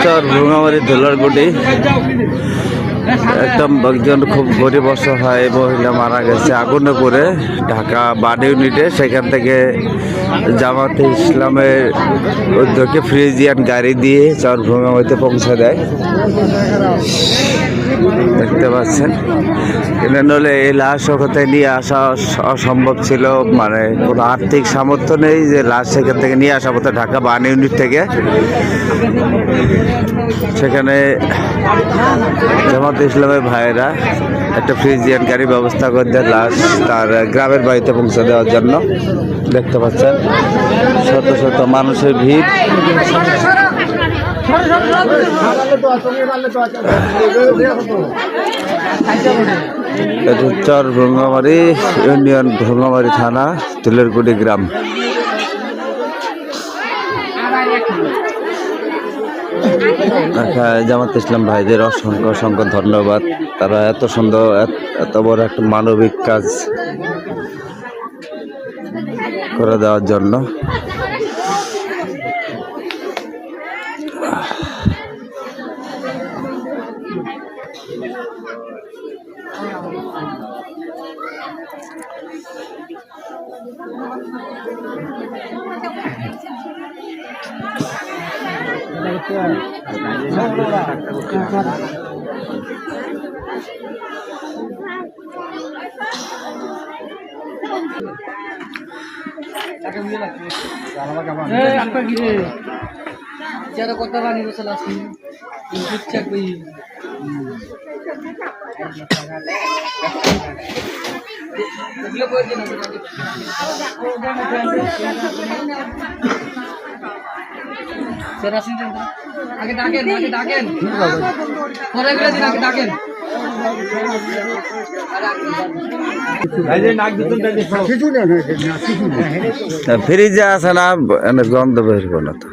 চর ভুঙামারি ধুলারগুটি একদম একজন খুব গরিব অসহায় মহিলা মারা গেছে আগুনে পড়ে ঢাকা বাড ইউনিটে। সেখান থেকে জামাতে ইসলামের উদ্যোগে ফ্রিজিয়ান গাড়ি দিয়ে চর ভুঙামারিতে পৌঁছে দেয়। দেখতে পাচ্ছেন, কিন্তু নইলে এই লাশ ওখানে নিয়ে আসা অসম্ভব ছিল, মানে কোনো আর্থিক সামর্থ্য নেই যে লাশ সেখান থেকে নিয়ে আসা হতো ঢাকা বান ইউনিট থেকে। সেখানে জামাতে ইসলামের ভাইয়েরা একটা ফ্রিজিয়ান গাড়ি ব্যবস্থা করে দেয় লাশ তার গ্রামের বাড়িতে পৌঁছে দেওয়ার জন্য। দেখতে পাচ্ছেন শত শত মানুষের ভিড়। চর ভুঙামারি ইউনিয়ন, ভুঙামারি থানা, তুলেরগুড়ি গ্রাম। জামাত ইসলাম ভাইদের অসংখ্য অসংখ্য ধন্যবাদ। তারা এত সুন্দর, এত বড় একটা মানবিক কাজ করে দেওয়ার জন্য। আগে ডাকেন, আগে ডাকেন, পরে গেলে আগে ডাকেন। ফ্রিজে আছে না, গন্ধ বেরবো না তো।